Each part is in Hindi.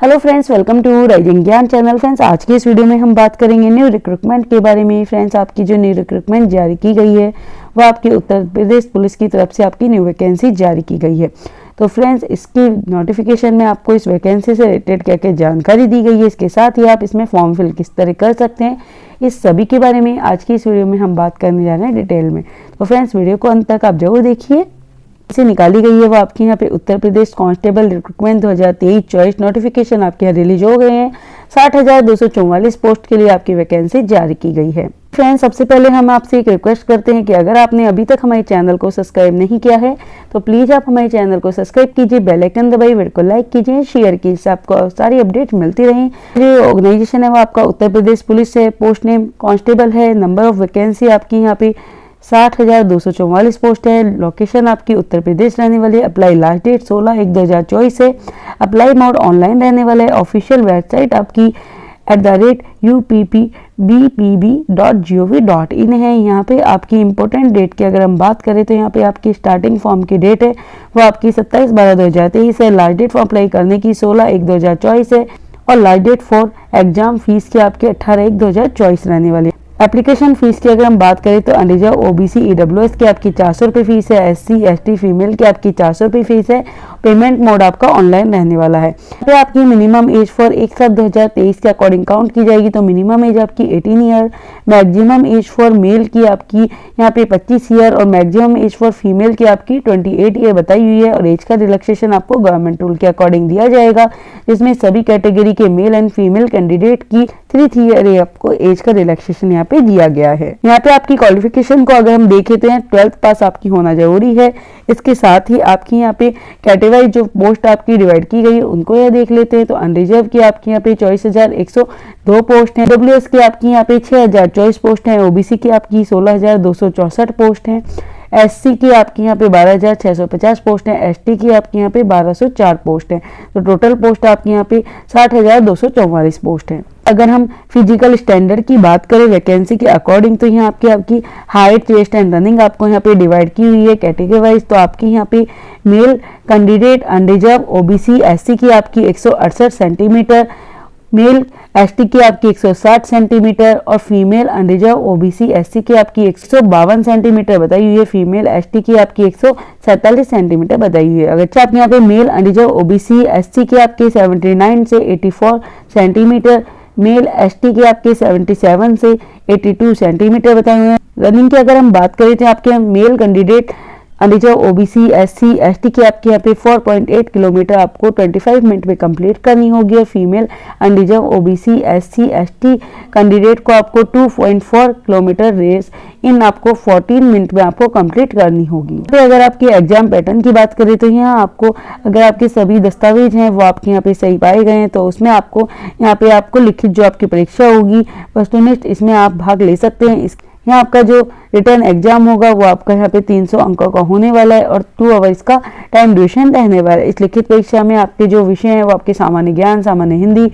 Hello friends, welcome to rising Gyan channel. Friends, आज की इस वीडियो में हम बात करेंगे न्यू रिक्रूटमेंट के बारे में। फ्रेंड्स, आपकी जो न्यू रिक्रूटमेंट जारी की गई है वो आपके उत्तर प्रदेश पुलिस की तरफ से आपकी न्यू वैकेंसी जारी की गई है। तो फ्रेंड्स, इसकी नोटिफिकेशन में आपको इस वैकेंसी से रिलेटेड क्या क्या जानकारी दी गई है, इसके साथ ही आप इसमें फॉर्म फिल किस तरह कर सकते हैं, इस सभी के बारे में आज की इस वीडियो में हम बात करने जा रहे हैं डिटेल में। तो फ्रेंड्स, वीडियो को अंत तक आप जरूर देखिए। से निकाली गई है वो आपके यहाँ पे Uttar Pradesh constable recruitment 2023-24 notification आपके यहाँ रिलीज हो गए हैं। 60,244 पोस्ट के लिए आपकी वैकेंसी जारी की गई है। फ्रेंड्स, सबसे पहले हम आपसे एक रिक्वेस्ट करते हैं कि अगर आपने अभी तक हमारे चैनल को सब्सक्राइब नहीं किया है तो प्लीज़ आप हमारे चैनल को सब्सक्राइब कीजिए, बेल आइकन दबाइए, वीडियो को लाइक कीजिए, शेयर कीजिए, इससे आपको सारी अपडेट मिलती रहें। जो ऑर्गेनाइजेशन है वो आपका उत्तर प्रदेश पुलिस है, पोस्ट नेम कांस्टेबल है, नंबर ऑफ वैकेंसी आपकी यहाँ पे 60,244 पोस्ट है, लोकेशन आपकी उत्तर प्रदेश रहने वाली है। अप्लाई लास्ट डेट 16/1/2024 है। अप्लाई मोड ऑनलाइन रहने वाला है। ऑफिशियल वेबसाइट आपकी @uppbpb.gov.in है। यहाँ पे आपकी इंपॉर्टेंट डेट की अगर हम बात करें तो यहाँ पे आपकी स्टार्टिंग फॉर्म की डेट है वो आपकी 27/12/2023 है। लास्ट डेट फॉर्म अप्लाई करने की 16/1/2024 है और last date for exam fees की आपकी 18/1/2024 रहने वाली है। एप्लीकेशन फीस की अगर हम बात करें तो अनरिजर्व ओबीसी ईडब्ल्यूएस की आपकी 400 रुपये फीस है। एससी एसटी फीमेल की आपकी 400 रुपये फीस है। पेमेंट मोड आपका ऑनलाइन रहने वाला है। तो आपकी मिनिमम एज फॉर 1/7/2023 के अकॉर्डिंग काउंट की जाएगी तो मिनिमम एज आपकी 18 year, maximum age for male की आपकी यहाँ पे 25 ईयर और मैक्सिमम एज फॉर फीमेल की आपकी 28 ईयर बताई हुई है। और एज का रिलैक्सेशन आपको गवर्नमेंट रूल के अकॉर्डिंग दिया जाएगा, जिसमें सभी कैटेगरी के मेल एंड फीमेल कैंडिडेट की 3 ईयर आपको एज का रिलैक्सेशन यहाँ पे दिया गया है। यहाँ पे आपकी क्वालिफिकेशन को अगर हम देखें तो 12th पास आपकी होना जरूरी है। इसके साथ ही आपकी यहाँ पे कैटेगरी जो पोस्ट आपकी डिवाइड की गई है उनको यह देख लेते हैं। तो अनरिजर्व की आपकी यहाँ पे 24,102 पोस्ट है। डब्ल्यूएस की आपकी यहाँ पे 6,024 पोस्ट है। ओबीसी की आपकी 16,264 पोस्ट है। एससी की आपकी यहाँ पे 12,650 पोस्ट है। एसटी की आपकी यहाँ पे 1,204 पोस्ट है। तो टोटल पोस्ट आपकी यहाँ पे 60,244 पोस्ट है। अगर हम फिजिकल स्टैंडर्ड की बात करें वैकेंसी के अकॉर्डिंग तो यहाँ आपकी हाइट, चेस्ट एंड रनिंग आपको यहाँ पे डिवाइड की हुई है कैटेगरी वाइज। तो आपकी यहाँ पे male candidate unreserved OBC SC की आपकी 168 सेंटीमीटर, मेल एसटी की आपकी 160 सेंटीमीटर और फीमेल अनरिजर्व ओबीसी एससी की आपकी 152 सेंटीमीटर बताई हुई है। फीमेल एसटी की आपकी 147 सेंटीमीटर बताई हुई है। अगर आप यहाँ पे मेल अनरिजर्व ओबीसी एससी की आपकी 79 से 84 सेंटीमीटर, मेल एसटी की आपके 77 से 82 सेंटीमीटर बताए हुए हैं। रनिंग की अगर हम बात करें तो आपके male candidate unreserved OBC SC ST की आपके यहाँ पे 4.8 किलोमीटर आपको 25 मिनट में कंप्लीट करनी होगी और female unreserved OBC SC ST candidate को आपको 2.4 किलोमीटर रेस इन आपको 14 मिनट में आपको कंप्लीट करनी होगी। तो अगर आपके एग्जाम पैटर्न की बात करें तो यहाँ आपको अगर आपके सभी दस्तावेज हैं वो आपके यहाँ पे सही पाए गए हैं तो उसमें आपको यहाँ पे आपको लिखित जो आपकी परीक्षा होगी वस्तुनिष्ठ इसमें आप भाग ले सकते हैं। यहाँ आपका जो रिटर्न एग्जाम होगा वो आपका यहाँ पे 300 अंकों का होने वाला है और 2 आवर्स का टाइम ड्यूरेशन रहने वाला है। इस लिखित परीक्षा में आपके जो विषय हैं वो आपके सामान्य ज्ञान, सामान्य हिंदी,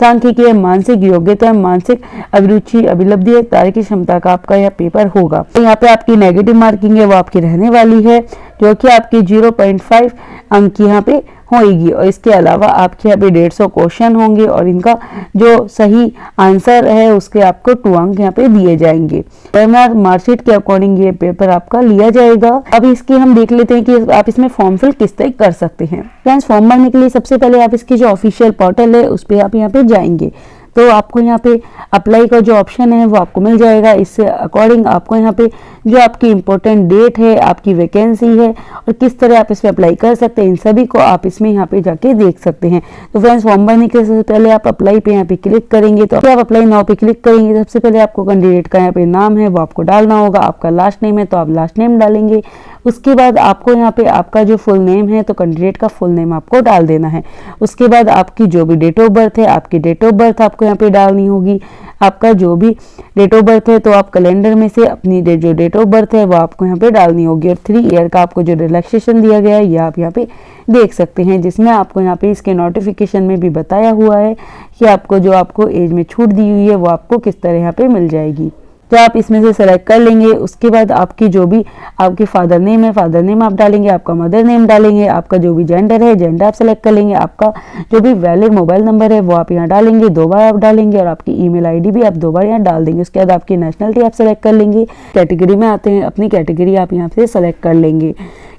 सांख्यिकी, मानसिक योग्यता, मानसिक अभिरुचि, अभिलब्धि, तार्किक क्षमता का आपका यह पेपर होगा। तो यहाँ पे आपकी नेगेटिव मार्किंग है वो आपकी रहने वाली है जो कि आपकी 0.5 अंक यहाँ पे होगी। और इसके अलावा आपके यहाँ पे 150 क्वेश्चन होंगे और इनका जो सही आंसर है उसके आपको 2 अंक यहाँ पे दिए जाएंगे। मार्कशीट के अकॉर्डिंग ये पेपर आपका लिया जाएगा। अब इसकी हम देख लेते हैं कि आप इसमें फॉर्म फिल किस तरह कर सकते हैं। फ्रेंड्स, फॉर्म भरने के लिए सबसे पहले आप इसकी जो ऑफिशियल पोर्टल है उस पर आप यहाँ पे जाएंगे तो आपको यहाँ पे अप्लाई का जो ऑप्शन है वो आपको मिल जाएगा। इससे अकॉर्डिंग आपको यहाँ पे जो आपकी इम्पोर्टेंट डेट है, आपकी वैकेंसी है और किस तरह आप इसमें अप्लाई कर सकते हैं इन सभी को आप इसमें यहाँ पे जाके देख सकते हैं। तो फ्रेंड्स, फॉर्म भरने के सबसे पहले आप अप्लाई पे यहाँ पे क्लिक करेंगे तो आप अप्लाई नाउ पे क्लिक करेंगे। सबसे पहले आपको कैंडिडेट का यहाँ पे नाम है वो आपको डालना होगा। आपका लास्ट नेम है तो आप लास्ट नेम डालेंगे। उसके बाद आपको यहाँ पे आपका जो फुल नेम है तो कैंडिडेट का फुल नेम आपको डाल देना है। उसके बाद आपकी जो भी डेट ऑफ बर्थ है आपकी डेट ऑफ बर्थ आपको यहाँ पे डालनी होगी। आपका जो भी डेट ऑफ बर्थ है तो आप कैलेंडर में से अपनी जो डेट ऑफ बर्थ है वो आपको यहाँ पे डालनी होगी। और 3 ईयर का आपको जो रिलैक्सेशन दिया गया है ये आप यहाँ पे देख सकते हैं, जिसमें आपको यहाँ पे इसके नोटिफिकेशन में भी बताया हुआ है कि आपको जो आपको एज में छूट दी हुई है वो आपको किस तरह यहाँ पे मिल जाएगी। तो आप इसमें से सेलेक्ट कर लेंगे। उसके बाद आपकी जो भी आपकी फादर नेम है, फादर नेम आप डालेंगे, आपका मदर नेम डालेंगे, आपका जो भी जेंडर है, जेंडर आप सेलेक्ट कर लेंगे, आपका जो भी वैलिड मोबाइल नंबर है वो आप यहाँ डालेंगे, 2 बार आप डालेंगे, और आपकी ईमेल आईडी भी आप 2 बार यहाँ डाल देंगे। उसके बाद आपकी नेशनलिटी आप सेलेक्ट कर लेंगे। कैटेगरी में आते हैं, अपनी कैटेगरी आप यहाँ से सेलेक्ट कर लेंगे।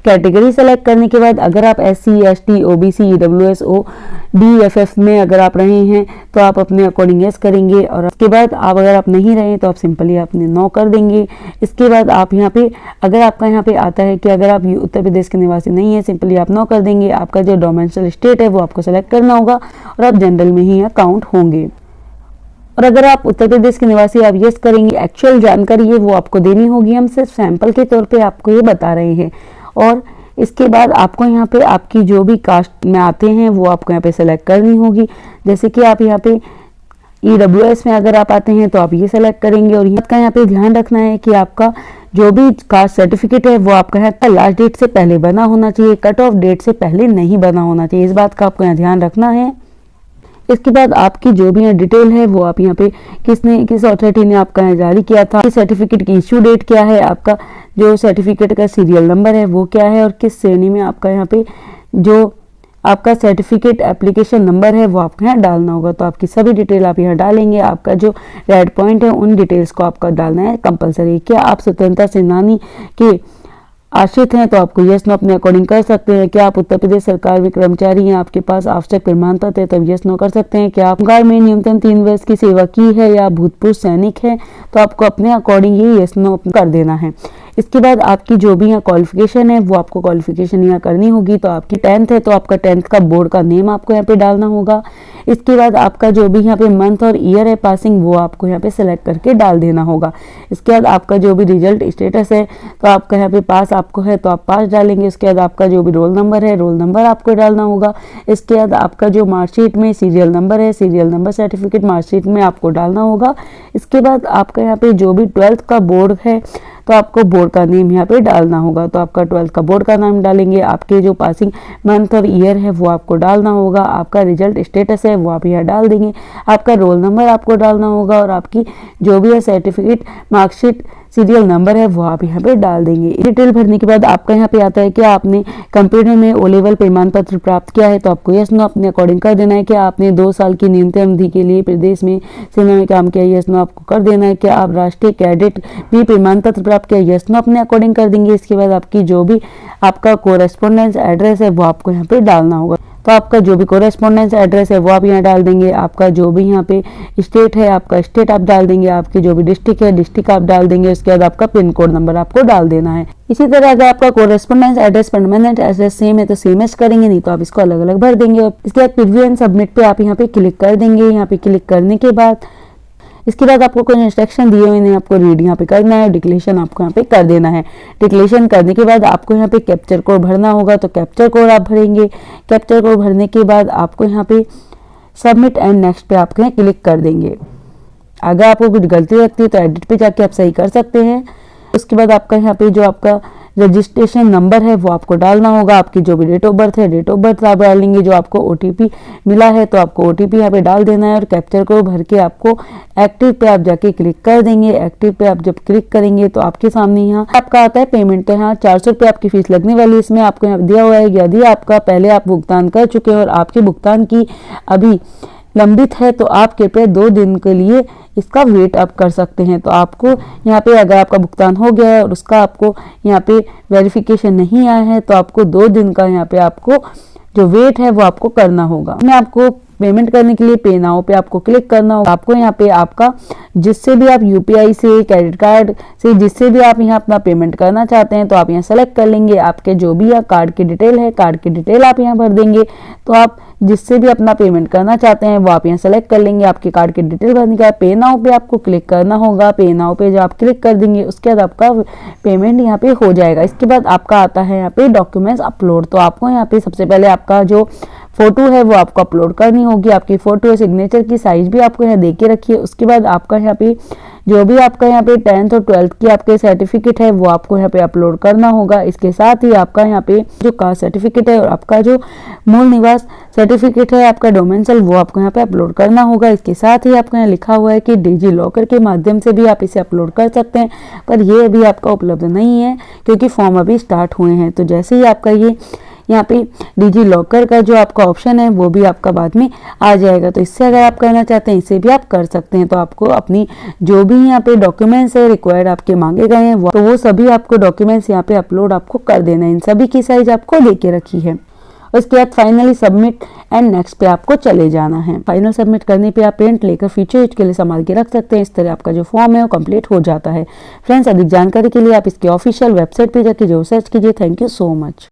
कैटेगरी सेलेक्ट करने के बाद अगर आप SC ST OBC EWS OD में अगर आप रहे हैं तो आप अपने अकॉर्डिंग यस करेंगे, और उसके बाद आप अगर आप नहीं रहे तो आप सिंपली आपने नो कर देंगे। इसके बाद आप यहाँ पे अगर आपका यहाँ पे आता है कि अगर आप उत्तर प्रदेश के निवासी नहीं है, सिंपली आप नो कर देंगे। आपका जो डोमेस्टिक स्टेट है वो आपको सेलेक्ट करना होगा और आप जनरल में ही अकाउंट होंगे। और अगर आप उत्तर प्रदेश के निवासी आप यस करेंगे, एक्चुअल जानकारी है वो आपको देनी होगी, हम सिर्फ सैंपल के तौर पे आपको ये बता रहे हैं। और इसके बाद आपको यहाँ पे आपकी जो भी कास्ट में आते हैं वो आपको यहाँ पे सेलेक्ट करनी होगी। जैसे कि आप यहाँ पे EWS में अगर आप आते हैं तो आप ये सेलेक्ट करेंगे। और यहाँ पे ध्यान रखना है कि आपका जो भी कास्ट सर्टिफिकेट है वो आपका यहाँ लास्ट डेट से पहले बना होना चाहिए, कट ऑफ डेट से पहले नहीं बना होना चाहिए। इस बात का आपको यहाँ ध्यान रखना है। इसके बाद आपकी जो भी यहाँ डिटेल है वो आप यहाँ पे किस अथॉरिटी ने आपका यहाँ जारी किया था, सर्टिफिकेट की इश्यू डेट क्या है, आपका जो सर्टिफिकेट का सीरियल नंबर है वो क्या है, और किस श्रेणी में आपका यहाँ पे जो आपका सर्टिफिकेट एप्लीकेशन नंबर है वो आपको यहाँ डालना होगा। तो आपकी सभी डिटेल आप यहाँ डालेंगे। आपका जो रेड पॉइंट है उन डिटेल्स को आपका डालना है कंपलसरी। क्या आप स्वतंत्रता सेनानी के आश्रित हैं तो आपको यस नो अपने अकॉर्डिंग कर सकते हैं। क्या आप उत्तर प्रदेश सरकार में कर्मचारी हैं, आपके पास आवश्यक प्रमाण पत्र है तब यस नो कर सकते हैं। क्या आप गार्ड में न्यूनतम 3 वर्ष की सेवा की है या भूतपूर्व सैनिक है तो आपको अपने अकॉर्डिंग ये यस नो कर देना है। इसके बाद आपकी जो भी यहाँ क्वालिफिकेशन है वो आपको क्वालिफिकेशन यहाँ करनी होगी। तो आपकी 10th है तो आपका 10th का बोर्ड का नेम आपको यहाँ पे डालना होगा। इसके बाद आपका जो भी यहाँ पे मंथ और ईयर है पासिंग वो आपको यहाँ पे सेलेक्ट करके डाल देना होगा। इसके बाद आपका जो भी रिजल्ट स्टेटस है तो आपका यहाँ पे पास आपको है तो आप पास डालेंगे। इसके बाद आपका जो भी रोल नंबर है रोल नंबर आपको डालना होगा। इसके बाद आपका जो मार्कशीट में सीरियल नंबर है सीरियल नंबर सर्टिफिकेट मार्कशीट में आपको डालना होगा। इसके बाद आपका यहाँ पे जो भी 12th का बोर्ड है तो आपको बोर्ड का नेम यहाँ पे डालना होगा। तो आपका 12th का बोर्ड का नाम डालेंगे। आपके जो पासिंग मंथ और ईयर है वो आपको डालना होगा। आपका रिजल्ट स्टेटस है वो आप यहाँ डाल देंगे। आपका रोल नंबर आपको डालना होगा और आपकी जो भी है सर्टिफिकेट मार्कशीट सीरियल नंबर है वो आप यहाँ पे डाल देंगे। डिटेल भरने के बाद आपका यहाँ पे आता है कि आपने कंप्यूटर में O लेवल प्रमाण पत्र प्राप्त किया है तो आपको यस नो अपने अकॉर्डिंग कर देना है। क्या आपने 2 साल की न्यूनतम अवधि के लिए प्रदेश में सेना में काम किया, यस नो आपको कर देना है। क्या आप राष्ट्रीय कैडेट भी प्रमाण पत्र प्राप्त किया, यस नो अपने अकॉर्डिंग कर देंगे। इसके बाद आपकी जो भी आपका कोरेस्पोंडेंस एड्रेस है वो आपको यहाँ पे डालना होगा। तो आपका जो भी कोरेस्पोंडेंस एड्रेस है वो आप यहाँ डाल देंगे। आपका जो भी यहाँ पे स्टेट है आपका स्टेट आप डाल देंगे। आपकी जो भी डिस्ट्रिक्ट है डिस्ट्रिक्ट आप डाल देंगे। उसके बाद आपका पिन कोड नंबर आपको डाल देना है। इसी तरह अगर आपका correspondence address permanent address same है तो सेम एज करेंगे, नहीं तो आप इसको अलग अलग भर देंगे। और इसके बाद प्रीव्यू एंड सबमिट पे आप यहाँ पे क्लिक कर देंगे। यहाँ पे क्लिक करने के बाद इसके बाद आपको कुछ इंस्ट्रक्शन दिए हुए हैं, आपको रीड यहाँ पे करना है। डिक्लेरेशन आपको यहाँ पे कर देना है। डिक्लेरेशन करने के बाद आपको यहाँ पे कैप्चर कोड भरना होगा तो कैप्चर कोड आप भरेंगे। कैप्चर कोड भरने के बाद आपको यहाँ पे सबमिट एंड नेक्स्ट पे आपको यहाँ क्लिक कर देंगे। अगर आपको कुछ गलती लगती है तो एडिट पे जाके आप सही कर सकते हैं। उसके बाद आपका यहाँ पे जो आपका रजिस्ट्रेशन नंबर है वो आपको डालना होगा। आपकी जो भी डेट ऑफ बर्थ है डेट ऑफ बर्थ आप डालेंगे। जो आपको OTP मिला है तो आपको OTP यहाँ पे डाल देना है। और कैप्चर को भर के आपको एक्टिव पे आप जाके क्लिक कर देंगे। एक्टिव पे आप जब क्लिक करेंगे तो आपके सामने यहाँ आपका आता है पेमेंट। तो यहाँ 400 रुपये आपकी फीस लगने वाली है। इसमें आपको यहाँ दिया हुआ है यदि आपका पहले आप भुगतान कर चुके हैं और आपके भुगतान की अभी लंबित है तो आप कृपया 2 दिन के लिए इसका वेट आप कर सकते हैं। तो आपको यहाँ पे अगर आपका भुगतान हो गया है और उसका आपको यहाँ पे वेरिफिकेशन नहीं आया है तो आपको 2 दिन का यहाँ पे आपको जो वेट है वो आपको करना होगा। मैं आपको पेमेंट करने के लिए पे नाउ पे आपको क्लिक करना होगा। आपको यहाँ पे आपका जिससे भी आप UPI से क्रेडिट कार्ड से जिससे भी आप यहाँ अपना पेमेंट करना चाहते हैं तो आप यहाँ सेलेक्ट कर लेंगे। आपके जो भी यहाँ कार्ड की डिटेल है कार्ड की डिटेल आप यहाँ भर देंगे। तो आप जिससे भी अपना पेमेंट करना चाहते हैं वो आप यहाँ सेलेक्ट कर लेंगे। आपके कार्ड की डिटेल भरने के बाद पे नाउ पे आपको क्लिक करना होगा। पे नाउ पे जब आप क्लिक कर देंगे उसके बाद आपका पेमेंट यहाँ पे हो जाएगा। इसके बाद आपका आता है यहाँ पे डॉक्यूमेंट्स अपलोड। तो आपको यहाँ पे सबसे पहले आपका जो फोटो है वो आपको अपलोड करनी होगी। आपकी फोटो सिग्नेचर की साइज भी आपको यहाँ दे के रखिए। उसके बाद आपका यहाँ पे जो भी आपका यहाँ पे 10th और 12th की आपके सर्टिफिकेट है वो आपको यहाँ पे अपलोड करना होगा। इसके साथ ही आपका यहाँ पे जो कास्ट सर्टिफिकेट है और आपका जो मूल निवास सर्टिफिकेट है आपका डोमेंसल वो आपको यहाँ पे अपलोड करना होगा। इसके साथ ही आपको यहाँ लिखा हुआ है कि डिजी लॉकर के माध्यम से भी आप इसे अपलोड कर सकते हैं, पर ये अभी आपका उपलब्ध नहीं है क्योंकि फॉर्म अभी स्टार्ट हुए हैं। तो जैसे ही आपका ये यहाँ पे डिजी लॉकर का जो आपका ऑप्शन है वो भी आपका बाद में आ जाएगा। तो इससे अगर आप करना चाहते हैं इसे भी आप कर सकते हैं। तो आपको अपनी जो भी यहाँ पे डॉक्यूमेंट्स है रिक्वायर्ड आपके मांगे गए हैं तो वो सभी आपको डॉक्यूमेंट्स यहाँ पे अपलोड आपको कर देना है। इन सभी की साइज आपको देके रखी है। उसके बाद फाइनली सबमिट एंड नेक्स्ट पे आपको चले जाना है। फाइनल सबमिट करने पे आप प्रिंट लेकर फ्यूचर यूज के लिए संभाल के रख सकते हैं। इस तरह आपका जो फॉर्म है वो कंप्लीट हो जाता है। फ्रेंड्स, अधिक जानकारी के लिए आप इसके ऑफिशियल वेबसाइट पे जाके जो सर्च कीजिए। Thank you so much.